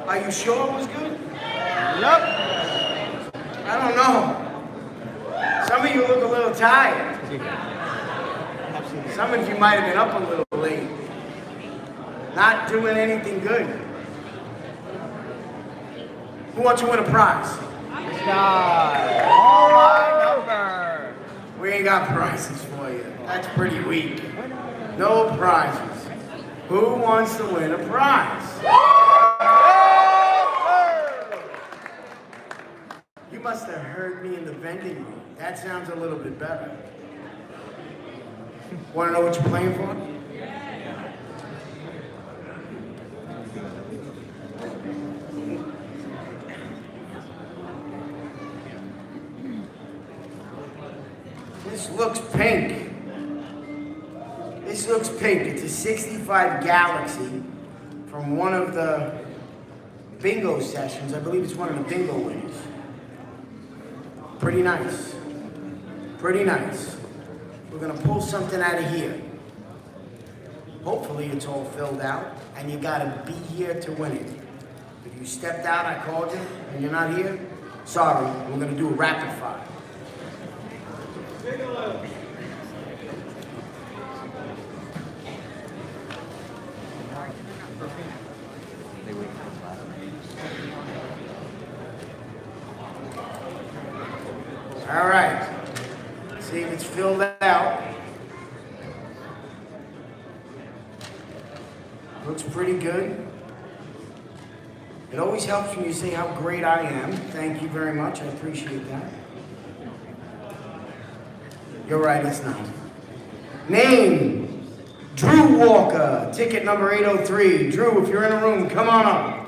Are you sure it was good? Yep. I don't know. Some of you look a little tired. Some of you might have been up a little late. Not doing anything good. Who wants to win a prize? This guy. All my number. We ain't got prizes for you. That's pretty weak. No prizes. Who wants to win a prize? You must have heard me in the vending room. That sounds a little bit better. Want to know what you're playing for? This looks pink. This looks pink. It's a 65 Galaxy from one of the bingo sessions. I believe it's one of the bingo winners. Pretty nice. Pretty nice. We're gonna pull something out of here. Hopefully it's all filled out, and you gotta be here to win it. If you stepped out, I called you, and you're not here, sorry, we're gonna do a rapid fire. All right, see if it's filled out. Looks pretty good. It always helps when you say how great I am. Thank you very much, I appreciate that. You're right, it's not. Name, Drew Walker, ticket number 803. Drew, if you're in a room, come on up.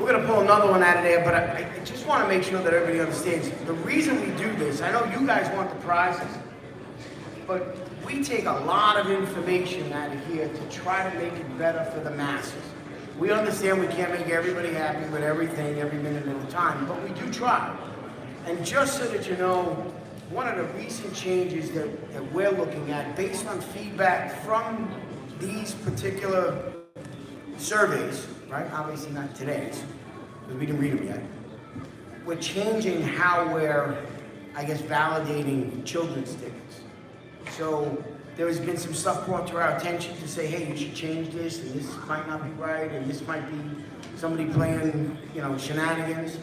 We're going to pull another one out of there, but I just want to make sure that everybody understands. The reason we do this, I know you guys want the prizes, but we take a lot of information out of here to try to make it better for the masses. We understand we can't make everybody happy with everything every minute at a time, but we do try. And just so that you know, one of the recent changes that we're looking at, based on feedback from these particular surveys, right? Obviously not today's, because we didn't read them yet. We're changing how we're, I guess, validating children's tickets. So there has been some stuff brought to our attention to say, hey, you should change this, and this might not be right, and this might be somebody playing, shenanigans.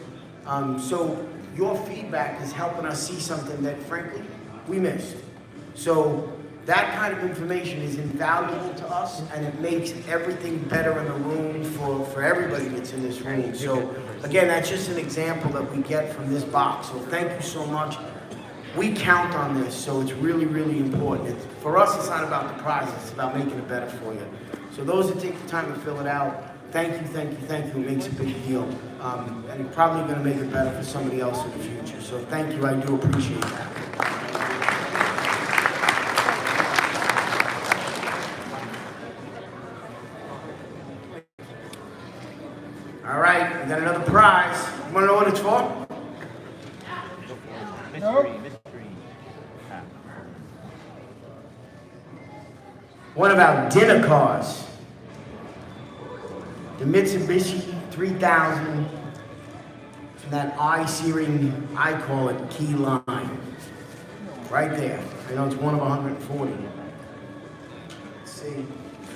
So your feedback is helping us see something that, frankly, we missed. So that kind of information is invaluable to us, and it makes everything better in the room for everybody that's in this room. So again, that's just an example that we get from this box. So thank you so much. We count on this, so it's really, really important. For us, it's not about the prizes, it's about making it better for you. So those that take the time to fill it out, thank you, thank you, thank you. It makes a big deal. And it's probably going to make it better for somebody else in the future. So thank you, I do appreciate that. All right, we got another prize. You want to know what it's for? Nope. One of our dinner cars. The Mitsubishi 3000 from that eye-searing, I call it, key line. Right there. I know it's one of 140. Let's see.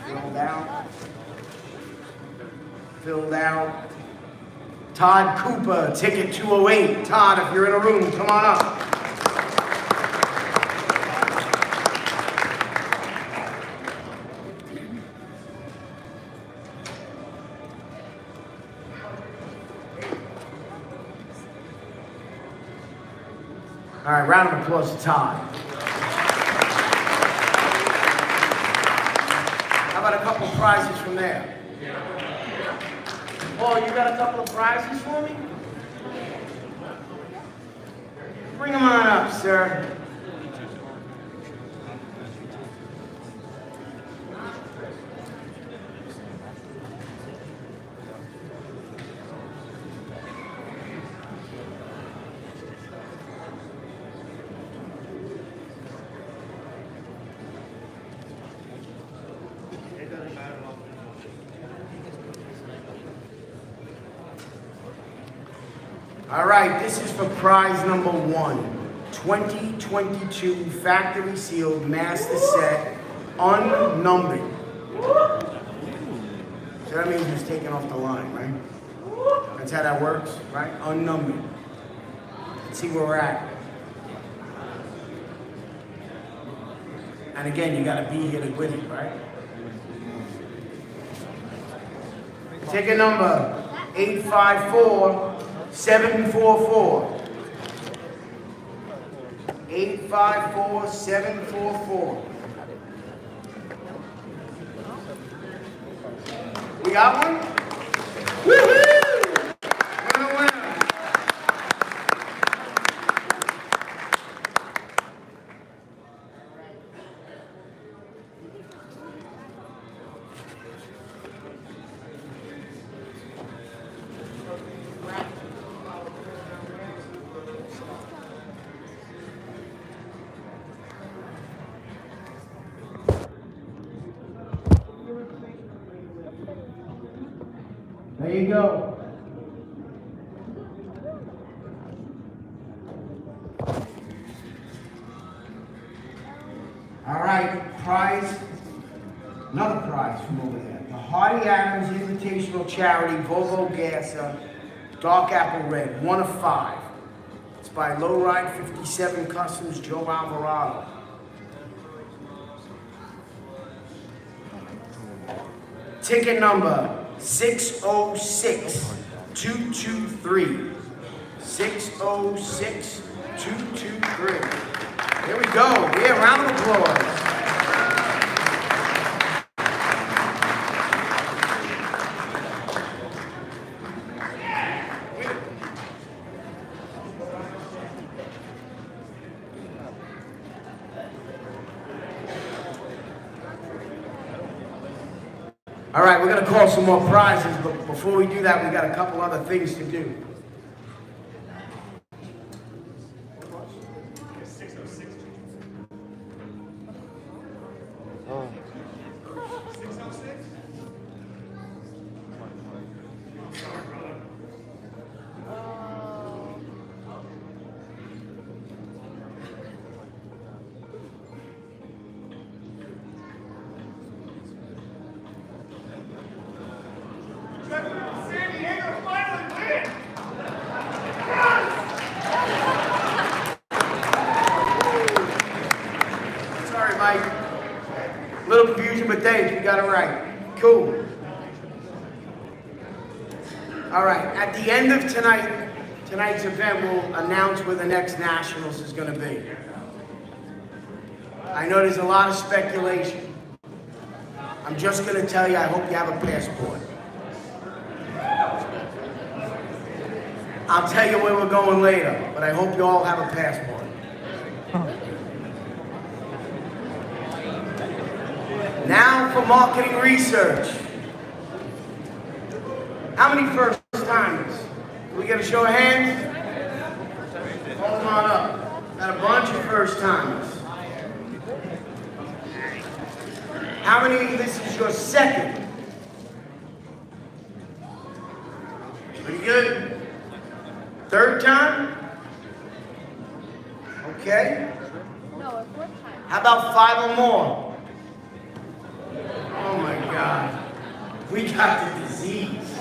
Filled out. Filled out. Todd Cooper, ticket 208. Todd, if you're in a room, come on up. All right, round of applause to Todd. How about a couple of prizes from there? Oh, you got a couple of prizes for me? Bring them on up, sir. All right, this is for prize number 1. 2022 factory sealed master set, unnumbered. So that means it's taken off the line, right? That's how that works, right? Unnumbered. Let's see where we're at. And again, you gotta be here to win it, right? Ticket number 854-744. 854-744. We got one? Woohoo! Winner, winner. There you go. All right, prize, another prize from over there. The Hardy Adams Invitational Charity Volvo Gasser Dark Apple Red, 1 of 5. It's by Lowride 57 Customs, Joe Alvarado. Ticket number 606-223. 606-223. Here we go. Yeah, round of applause. All right, we're going to call some more prizes, but before we do that, we got a couple other things to do. Sorry, Mike. A little confusion, but thanks. You got it right. Cool. All right. At the end of tonight's event, we'll announce where the next Nationals is going to be. I know there's a lot of speculation. I'm just going to tell you, I hope you have a passport. I'll tell you where we're going later, but I hope you all have a passport. Now for marketing research. How many first timers? Can we get a show of hands? Hold on up. Got a bunch of first timers. How many, this is your second? Pretty good. Third time? Okay. No, a fourth time. How about 5 or more? Oh my God. We got the disease.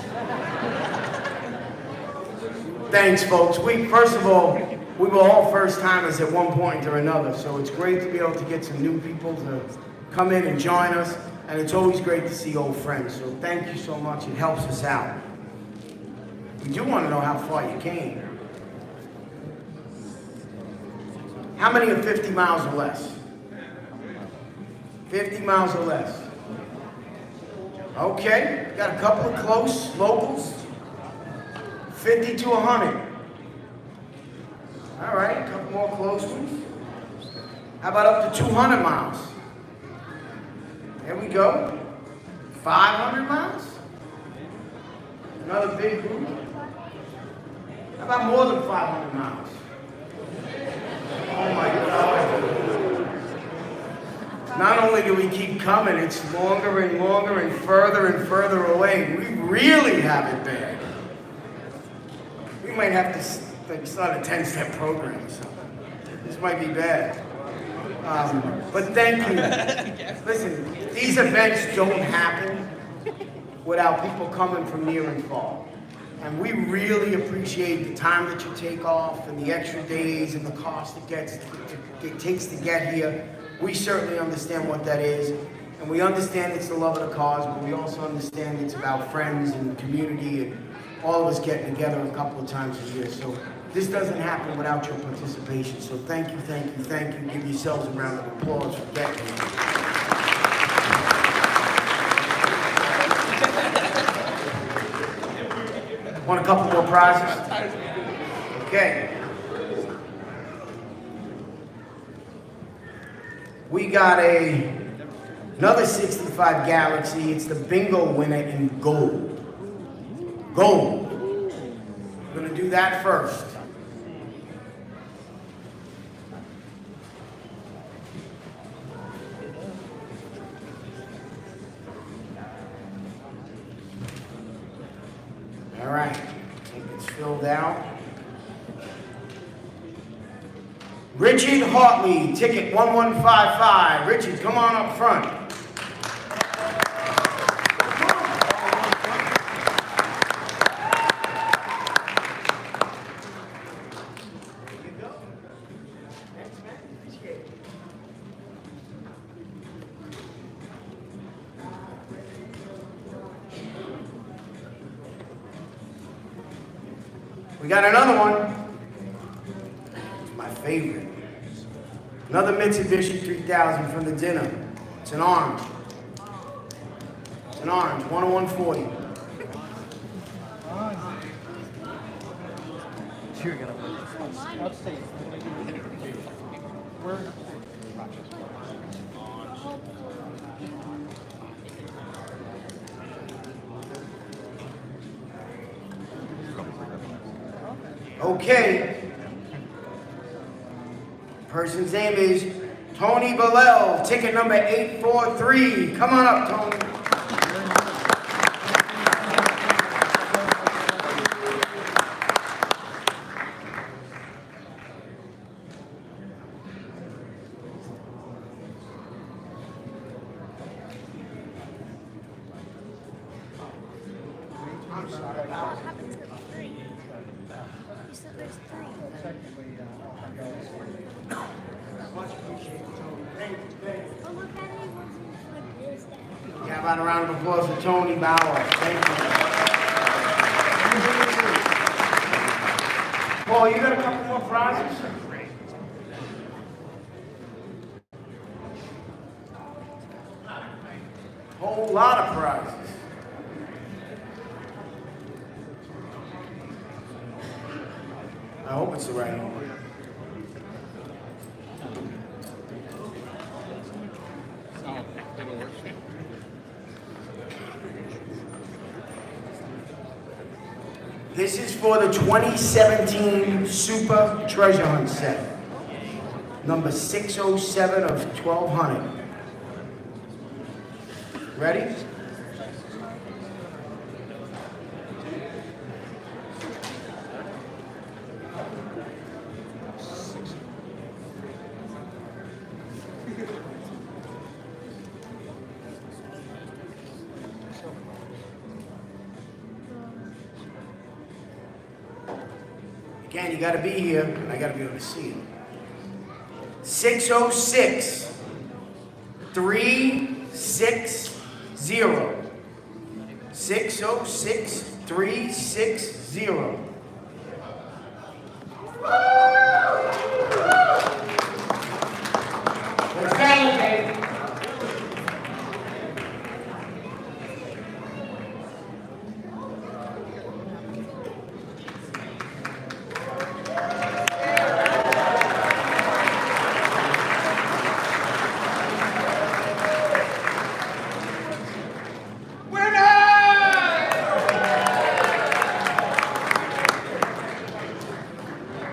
Thanks, folks. First of all, we were all first timers at one point or another, so it's great to be able to get some new people to come in and join us, and it's always great to see old friends. So thank you so much. It helps us out. We do want to know how far you came. How many are 50 miles or less? 50 miles or less. Okay, got a couple of close locals. 50 to 100. All right, a couple more close ones. How about up to 200 miles? There we go. 500 miles? Another big group. How about more than 500 miles? Oh my God. Not only do we keep coming, it's longer and longer and further away. We really have it bad. We might have to start a 10-step program or something. This might be bad. But thank you. Listen, these events don't happen without people coming from near and far. And we really appreciate the time that you take off and the extra days and the cost it takes to get here. We certainly understand what that is. And we understand it's the love of the cause, but we also understand it's about friends and community and all of us getting together a couple of times a year. So this doesn't happen without your participation. So thank you, thank you, thank you. Give yourselves a round of applause for getting here. Want a couple more prizes? Okay. We got another 65 Galaxy. It's the bingo winner in gold. Gold. We're gonna do that first. All right, I think it's filled out. Richard Hartley, ticket 1155. Richard, come on up front. We got another one. My favorite. Another Mitsubishi 3000 from the dinner. It's an orange. It's an orange, 10140. You're gonna win. Let's see. Okay. Person's name is Tony Bellel, ticket number 843. Come on up, Tony. I'm sorry. What happened to the 3? You said there's 3. Much appreciated, Tony. Thank you, thank you. Oh, look at it. Like this. Yeah, about a round of applause for Tony Bauer. Thank you. Paul, you got a couple more prizes? Whole lot of prizes. I hope it's the right one. This is for the 2017 Super Treasure Hunt set. Number 607 of 1200. Ready? Again, you gotta be here, and I gotta be able to see it. 606 360. 606 360. Let's validate.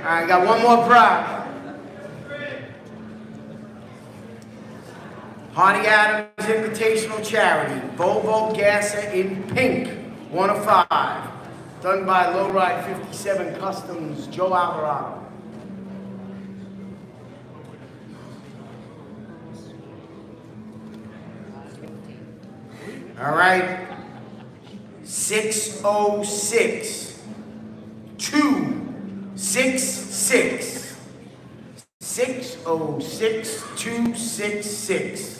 I got one more prize. Hardy Adams Invitational Charity, Volvo Gasser in pink, 1 of 5. Done by Lowride 57 Customs, Joe Alvarado. All right, 606 266. 606 266.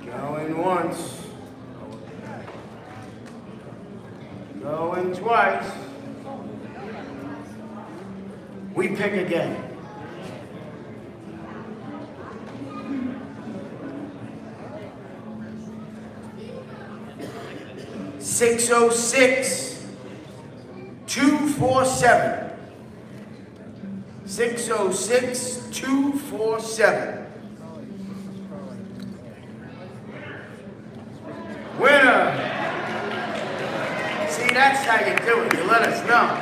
Going once. Going twice. We pick again. 606 247. 606 247. Winner. See, that's how you do it. You let us know.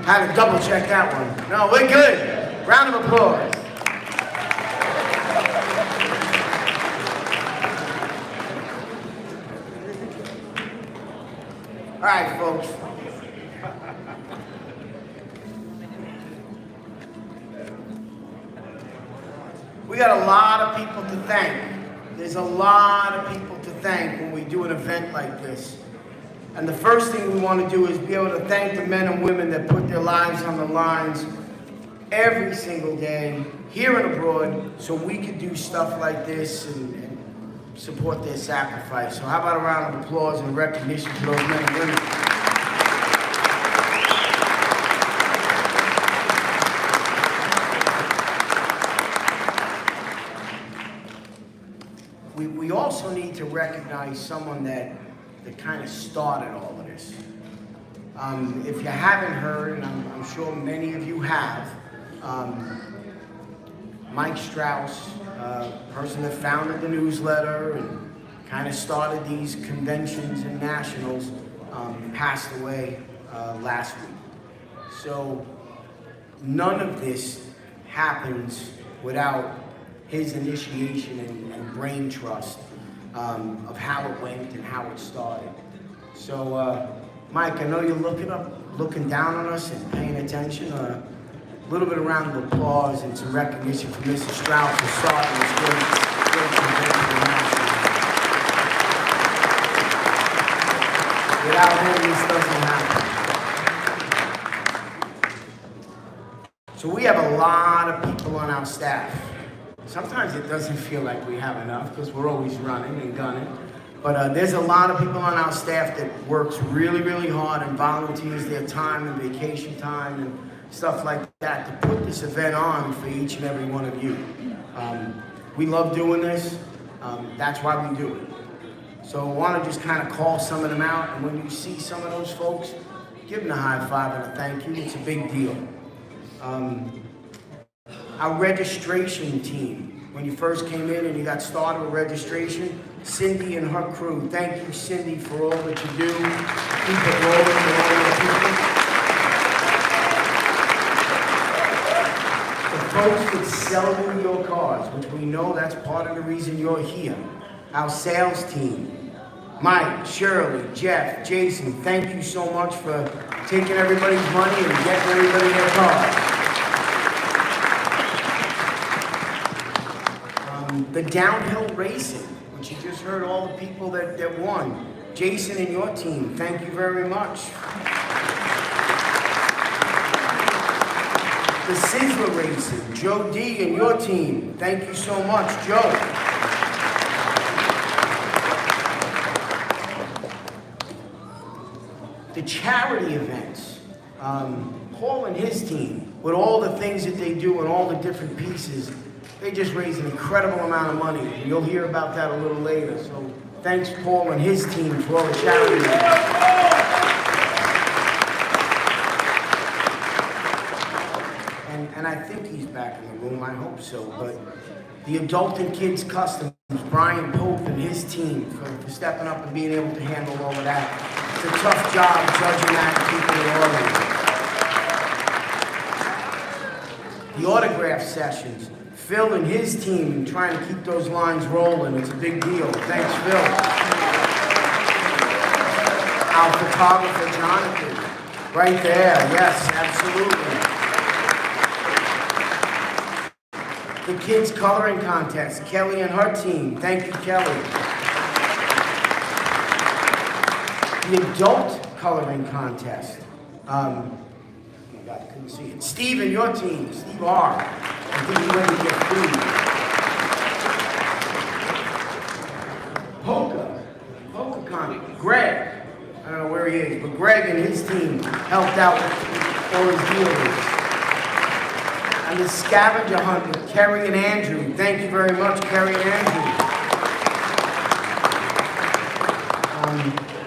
Had to double check that one. No, we're good. Round of applause. All right, folks. We got a lot of people to thank. There's a lot of people to thank when we do an event like this. And the first thing we want to do is be able to thank the men and women that put their lives on the lines every single day, here and abroad, so we could do stuff like this and support their sacrifice. So how about a round of applause and recognition to those men and women? We also need to recognize someone that kind of started all of this. If you haven't heard, and I'm sure many of you have, Mike Strauss, person that founded the newsletter and kind of started these conventions and nationals, passed away last week. So none of this happens without his initiation and brain trust of how it went and how it started. So, Mike, I know you're looking down on us and paying attention. A little bit of round of applause and some recognition for Mrs. Strauss for starting this great convention national. Without him, this doesn't happen. So we have a lot of people on our staff. Sometimes it doesn't feel like we have enough because we're always running and gunning. But there's a lot of people on our staff that works really, really hard and volunteers their time and vacation time and stuff like that to put this event on for each and every one of you. We love doing this. That's why we do it. So I want to just kind of call some of them out. And when you see some of those folks, give them a high five and a thank you. It's a big deal. Our registration team, when you first came in and you got started with registration, Cindy and her crew, thank you, Cindy, for all that you do. Keep it rolling for all the people. The folks that sell you your cars, which we know that's part of the reason you're here. Our sales team, Mike, Shirley, Jeff, Jason, thank you so much for taking everybody's money and getting everybody their cars. The downhill racing, which you just heard all the people that won. Jason and your team, thank you very much. The Sizzler racing, Joe D and your team, thank you so much, Joe. The charity events, Paul and his team, with all the things that they do and all the different pieces, they just raise an incredible amount of money. And you'll hear about that a little later. So thanks, Paul and his team, for all the charity events. And I I think he's back in the room, I hope so, but the Adult and Kids Customs, Brian Pope and his team for stepping up and being able to handle all of that. It's a tough job judging that and keeping it orderly. The autograph sessions, Phil and his team trying to keep those lines rolling. It's a big deal. Thanks, Phil. Our photographer, Jonathan, right there. Yes, absolutely. The kids coloring contest, Kelly and her team. Thank you, Kelly. The adult coloring contest. Oh my God, I couldn't see it. Steve and your team, Steve R. I think he went to get food. Polka comic. Greg, I don't know where he is, but Greg and his team helped out with all his dealers. And the scavenger hunt with Kerry and Andrew. Thank you very much, Kerry and Andrew.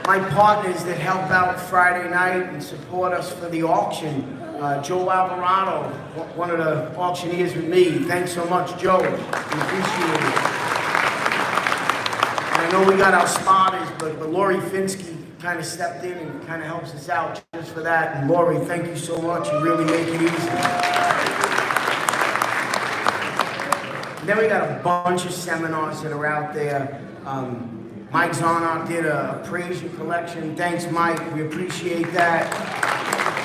My partners that help out Friday night and support us for the auction. Joe Alvarado, one of the auctioneers with me. Thanks so much, Joe. We appreciate it. And I know we got our spotters, but Lori Finsky kind of stepped in and kind of helps us out just for that. And Lori, thank you so much. You really make it easy. And then we got a bunch of seminars that are out there. Mike Zarnock did a Praise You collection. Thanks, Mike. We appreciate that.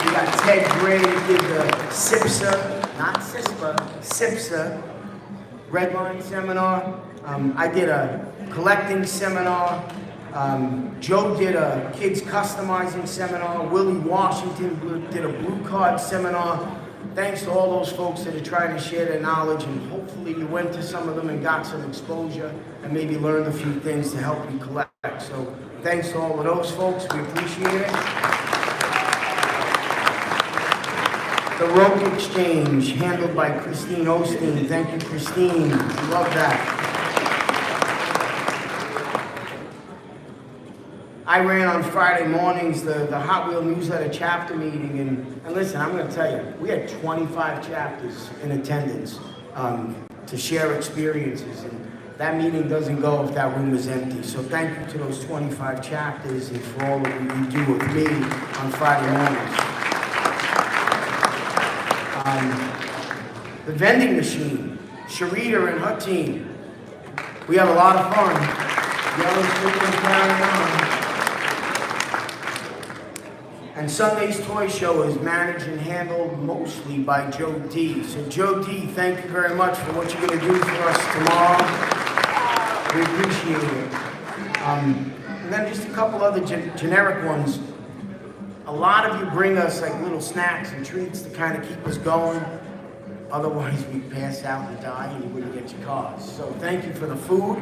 We got Ted Gray that did the SIPSA, not CISPA, SIPSA Redline seminar. I did a collecting seminar. Joe did a kids customizing seminar. Willie Washington did a blue card seminar. Thanks to all those folks that are trying to share their knowledge, and hopefully you went to some of them and got some exposure and maybe learned a few things to help you collect. So thanks to all of those folks. We appreciate it. The Rope Exchange, handled by Christine Osteen. Thank you, Christine. We love that. I ran on Friday mornings the Hot Wheel Newsletter chapter meeting, and listen, I'm going to tell you, we had 25 chapters in attendance to share experiences, and that meeting doesn't go if that room is empty. So thank you to those 25 chapters and for all that you do with me on Friday mornings. The vending machine, Sharita and her team, we have a lot of fun. Yellow stickers carrying on. And Sunday's Toy Show is managed and handled mostly by Joe D. So Joe D, thank you very much for what you're going to do for us tomorrow. We appreciate it. And then just a couple other generic ones. A lot of you bring us like little snacks and treats to kind of keep us going. Otherwise, we'd pass out and die and you wouldn't get your cars. So thank you for the food.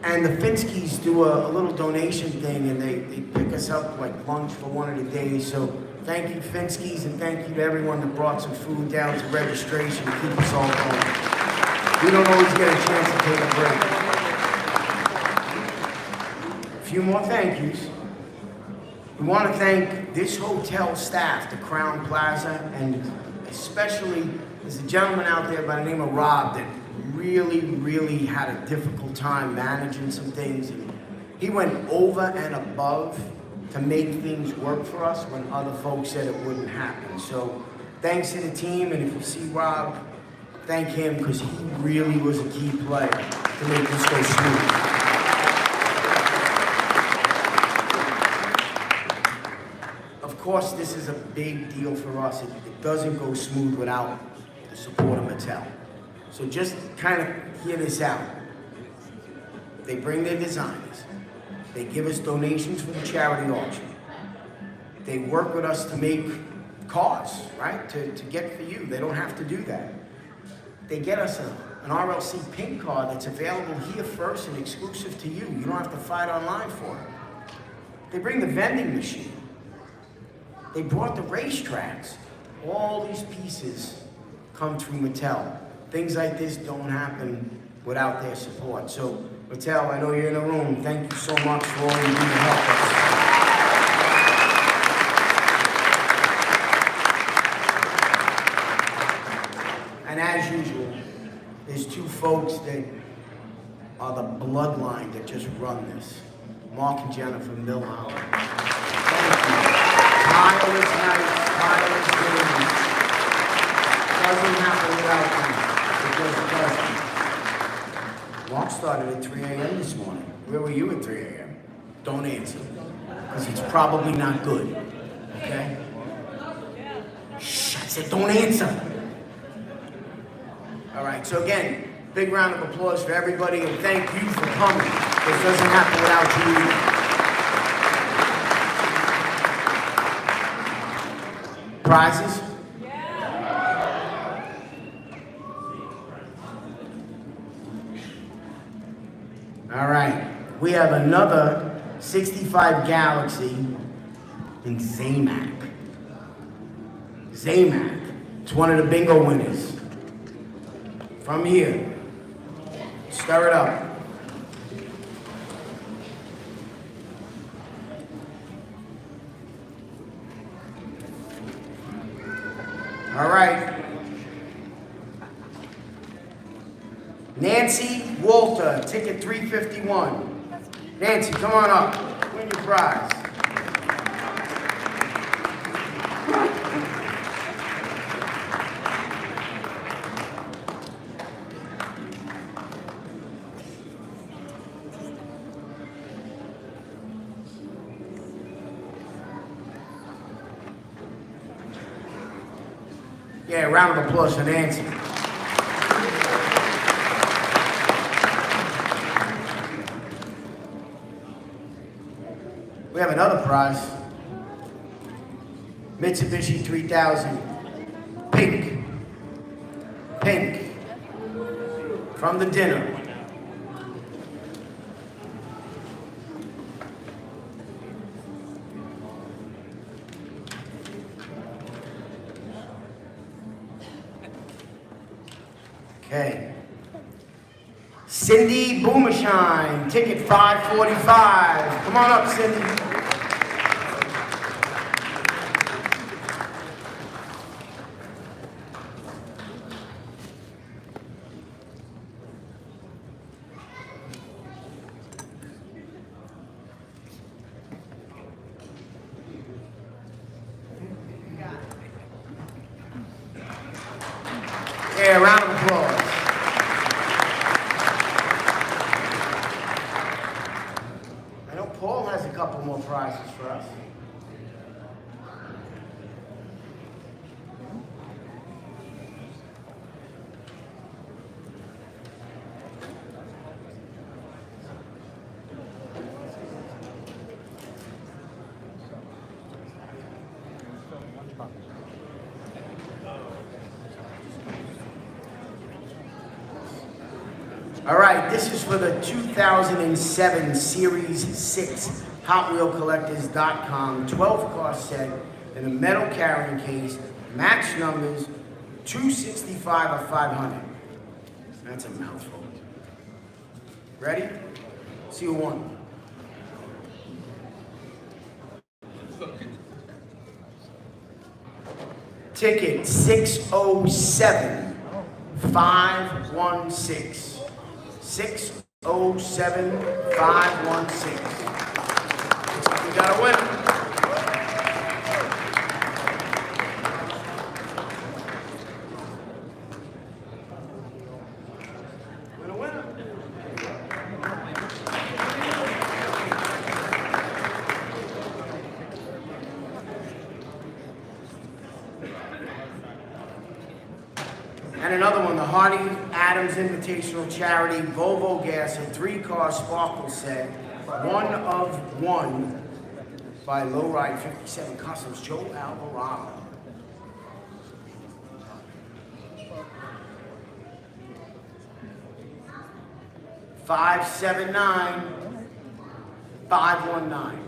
And the Finskys do a little donation thing, and they pick us up like lunch for one of the days. So thank you, Finskys, and thank you to everyone that brought some food down to registration to keep us all going. We don't always get a chance to take a break. A few more thank yous. We want to thank this hotel staff, the Crown Plaza, and especially there's a gentleman out there by the name of Rob that really had a difficult time managing some things, and he went over and above to make things work for us when other folks said it wouldn't happen. So thanks to the team, and if you see Rob, thank him, because he really was a key player to make this go smooth. Of course, this is a big deal for us. It doesn't go smooth without the support of Mattel. So just kind of hear this out. They bring their designers. They give us donations for the charity auction. They work with us to make cars, right? To get for you. They don't have to do that. They get us an RLC pink card that's available here first and exclusive to you. You don't have to fight online for it. They bring the vending machine. They brought the racetracks. All these pieces come through Mattel. Things like this don't happen without their support. So, Mattel, I know you're in the room. Thank you so much for all you do to help us. folks that are the bloodline that just run this. Mark and Jennifer Milhouse. Thank you. Tireless nights, tireless days. Doesn't happen without you. It just doesn't. Mark started at 3 a.m. this morning. Where were you at 3 a.m.? Don't answer. Because it's probably not good. Okay? Shh, I said don't answer. All right, so again, big round of applause for everybody and thank you for coming. This doesn't happen without you. Prizes? All right, we have another 65 Galaxy in Zamac. Zamac, it's one of the bingo winners. From here, stir it up. All right. Nancy Walter, ticket 351. Nancy, come on up. Win your prize. Yeah, round of applause for Nancy. We have another prize. Mitsubishi 3000. Pink. Pink. From the dinner. Okay. Cindy Boomershine, ticket 545. Come on up, Cindy. Yeah, round of applause. I know Paul has a couple more prizes for us. All right, this is for the 2007 Series 6 HotWheelCollectors.com 12-car set in a metal carrying case, match numbers 265 of 500. That's a mouthful. Ready? See who won. Ticket 607 516. 607 516. We got a winner. And another one, the Hardy Adams Invitational Charity Volvo Gas, a 3-car sparkle set, 1 of 1 by Lowride 57 Customs, Joe Alvarado. $579-519.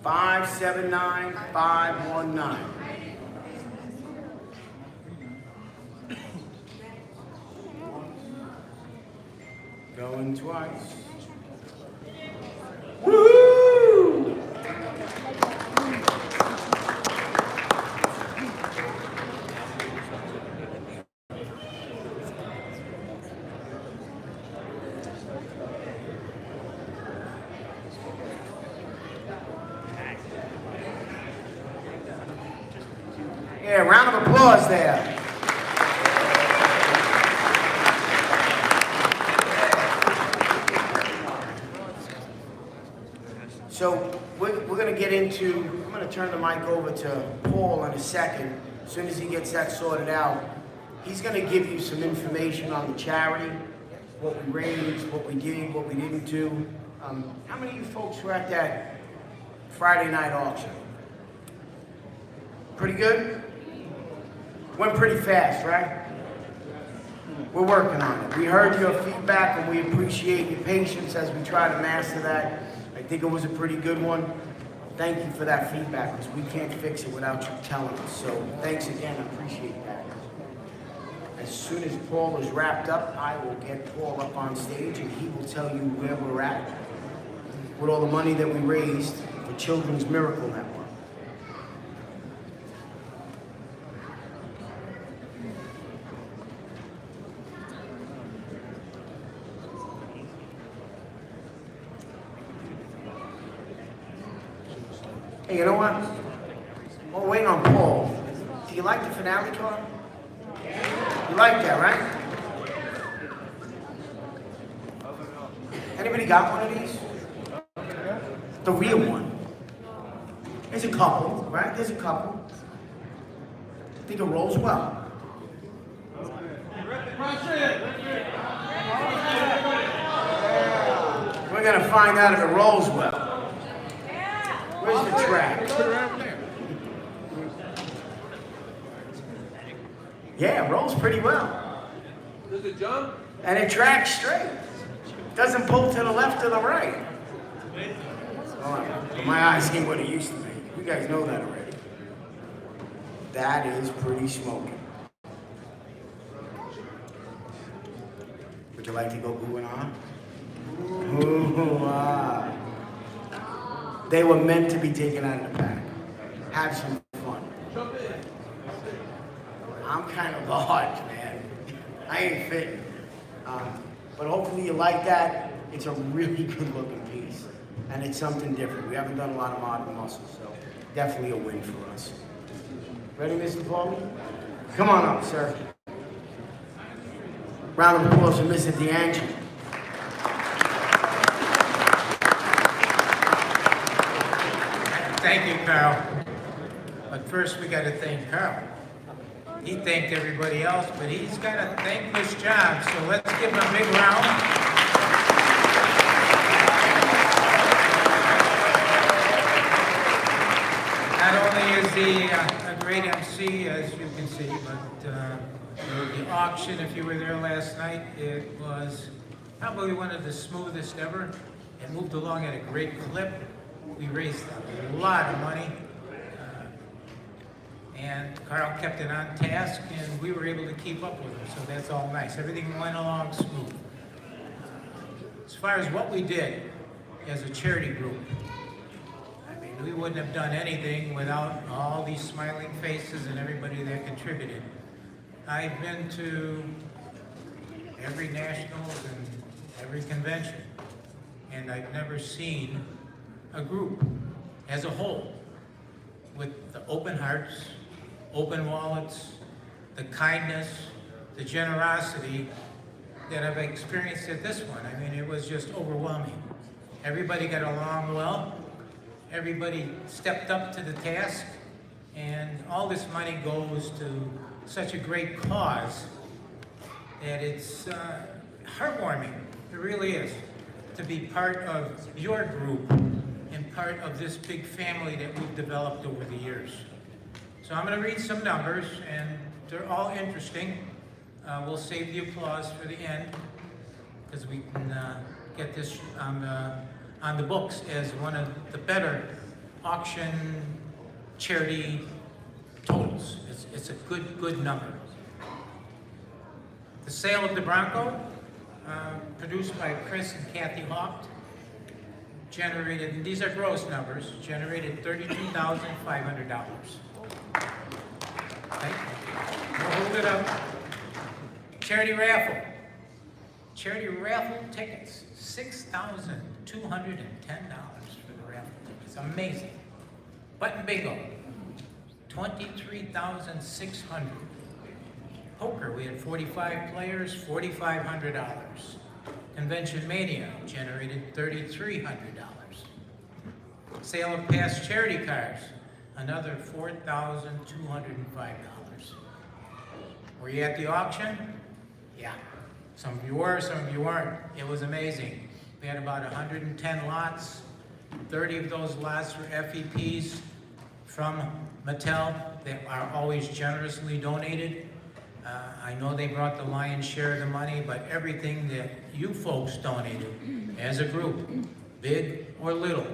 $579-519. Going twice. Woo! Yeah, round of applause there. So we're going to get into, I'm going to turn the mic over to Paul in a second. As soon as he gets that sorted out, he's going to give you some information on the charity, what we raised, what we did, what we didn't do. How many of you folks were at that Friday night auction? Pretty good? Went pretty fast, right? We're working on it. We heard your feedback and we appreciate your patience as we try to master that. I think it was a pretty good one. Thank you for that feedback because we can't fix it without you telling us. So thanks again, I appreciate that. As soon as Paul is wrapped up, I will get Paul up on stage and he will tell you where we're at with all the money that we raised for Children's Miracle Network. Hey, you know what? While we're waiting on Paul, do you like the finale card? You like that, right? Anybody got one of these? The real one. There's a couple, right? There's a couple. I think it rolls well. We're gonna find out if it rolls well. Where's the track? Yeah, it rolls pretty well. Does it jump? And it tracks straight. Doesn't pull to the left or the right. Oh, my eyes ain't what it used to be. You guys know that already. That is pretty smoking. Would you like to go booing on? Ooh, ah. They were meant to be taken out of the pack. Have some fun. I'm kind of large, man. I ain't fitting. But hopefully you like that. It's a really good looking piece. And it's something different. We haven't done a lot of modern muscles, so definitely a win for us. Ready, Mr. Pauly? Come on up, sir. Round of applause for Mr. DeAngelo. Thank you, Carl. But first we got to thank Carl. He thanked everybody else, but he's got a thankless job, so let's give him a big round. Not only is he a great MC, as you can see, but the auction, if you were there last night, it was probably one of the smoothest ever. It moved along at a great clip. We raised a lot of money, and Carl kept it on task, and we were able to keep up with him, so that's all nice. Everything went along smooth. As far as what we did as a charity group, I mean, we wouldn't have done anything without all these smiling faces and everybody that contributed. I've been to every nationals and every convention, and I've never seen a group as a whole with the open hearts, open wallets, the kindness, the generosity that I've experienced at this one. I mean, it was just overwhelming. Everybody got along well. Everybody stepped up to the task, and all this money goes to such a great cause that it's heartwarming. It really is, to be part of your group and part of this big family that we've developed over the years. So I'm going to read some numbers, and they're all interesting. We'll save the applause for the end, because we can get this on the books as one of the better auction charity totals. It's a good number. The sale of the Bronco, produced by Chris and Kathy Haupt, generated, and these are gross numbers, generated $32,500. Okay? We'll hold it up. Charity raffle. Charity raffle tickets, $6,210 for the raffle tickets. Amazing. Button bingo, $23,600. Poker, we had 45 players, $4,500. Convention Mania generated $3,300. Sale of past charity cards, another $4,205. Were you at the auction? Yeah. Some of you were, some of you weren't. It was amazing. We had about 110 lots. 30 of those lots were FEPs from Mattel that are always generously donated. I know they brought the lion's share of the money, but everything that you folks donated as a group, big or little,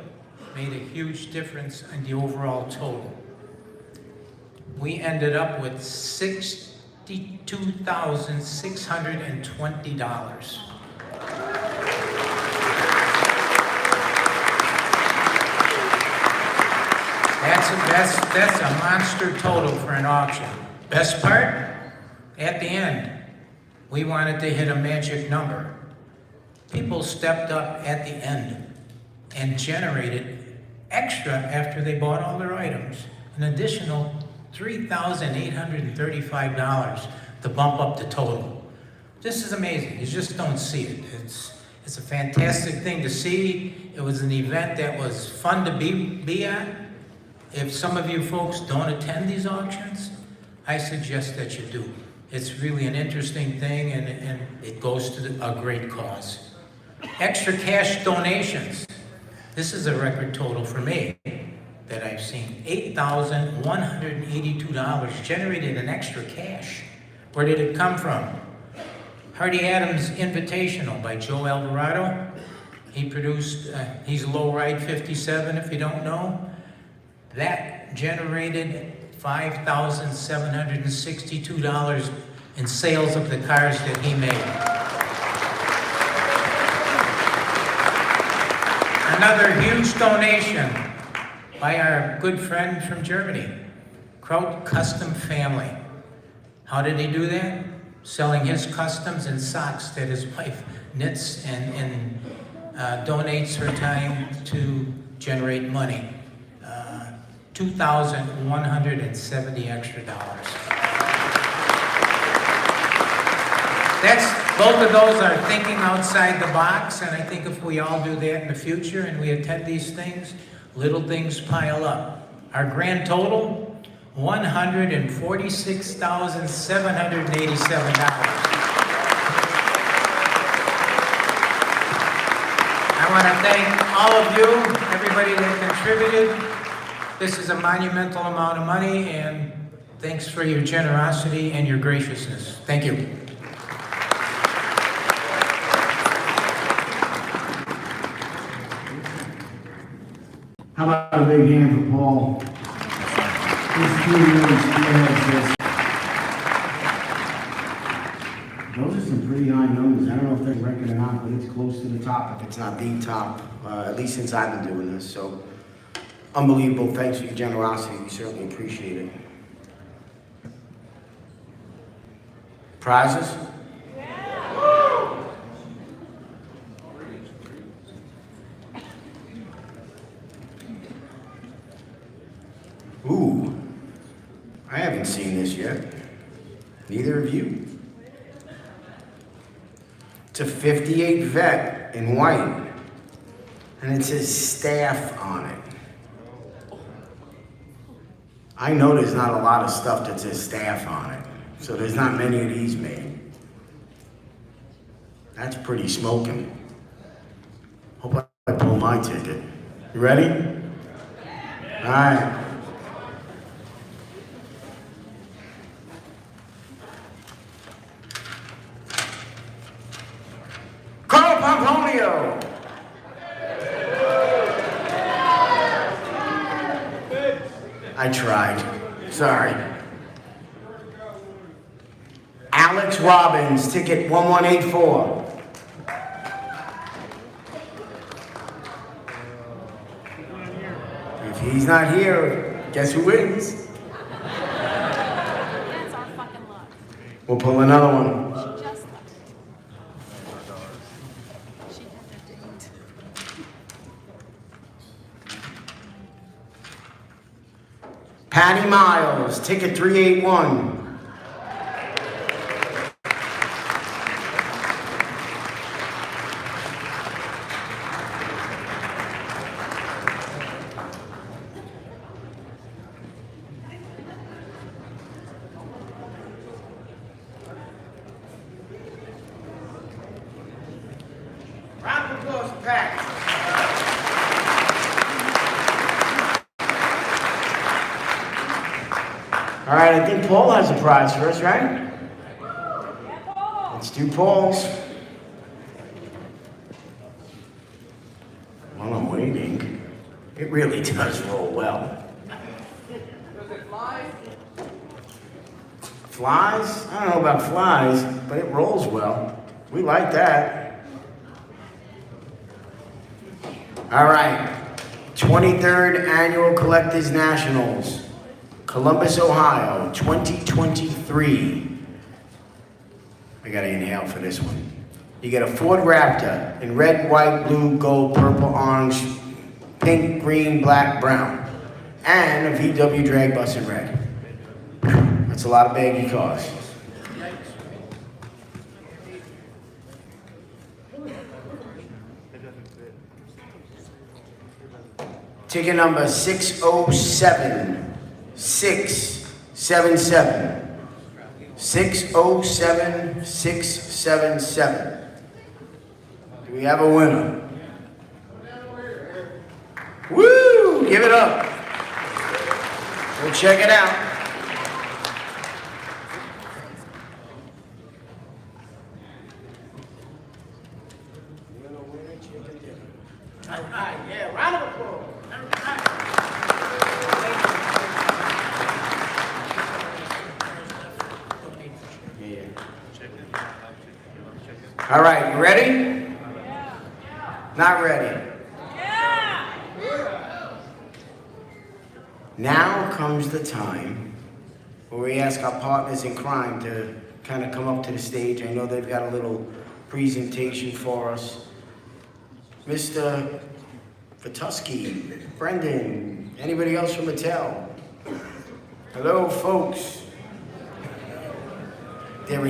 made a huge difference in the overall total. We ended up with $62,620. That's a monster total for an auction. Best part? At the end, we wanted to hit a magic number. People stepped up at the end and generated extra after they bought all their items, an additional $3,835 to bump up the total. This is amazing. You just don't see it. It's a fantastic thing to see. It was an event that was fun to be at. If some of you folks don't attend these auctions, I suggest that you do. It's really an interesting thing, and it goes to a great cause. Extra cash donations. This is a record total for me that I've seen. $8,182 generated in extra cash. Where did it come from? Hardy Adams Invitational by Joe Alvarado. He produced, he's Low Ride 57 if you don't know. That generated $5,762 in sales of the cars that he made. Another huge donation by our good friend from Germany, Kraut Custom Family. How did he do that? Selling his customs and socks that his wife knits and donates her time to generate money. $2,170 extra dollars. Both of those are thinking outside the box, and I think if we all do that in the future and we attend these things, little things pile up. Our grand total, $146,787. I want to thank all of you, everybody that contributed. This is a monumental amount of money, and thanks for your generosity and your graciousness. Thank you. How about a big hand for Paul? This team really spearheads this. Those are some pretty high numbers. I don't know if they're record or not, but it's close to the top, if it's not the top, at least since I've been doing this. So, unbelievable. Thanks for your generosity. We certainly appreciate it. Prizes? Ooh, I haven't seen this yet. Neither of you. It's a 58 vet in white, and it says staff on it. I know there's not a lot of stuff that says staff on it, so there's not many of these made. That's pretty smoking. Hope I pull my ticket. You ready? All right. I tried. Sorry. Alex Robbins, ticket 1184. If he's not here, guess who wins? That's our fucking luck. We'll pull another one. She just left. She had to date. Patty Miles, ticket 381. Round of applause for Patty. All right, I think Paul has a prize for us, right? Let's do Paul's. While I'm waiting, it really does roll well. Does it fly? Flies? I don't know about flies, but it rolls well. We like that. All right, 23rd Annual Collectors Nationals. Columbus, Ohio, 2023. I gotta inhale for this one. You get a Ford Raptor in red, white, blue, gold, purple, orange, pink, green, black, brown, and a VW drag bus in red. That's a lot of baggy cars. Ticket number 607. 677. 607 677. Do we have a winner? Woo! Give it up. We'll check it out. All right, yeah, round of applause. All right, you ready? Yeah. Not ready. Yeah. Now comes the time where we ask our partners in crime to kind of come up to the stage. I know they've got a little presentation for us. Mr. Vatuski, Brendan, anybody else from Mattel? Hello, folks.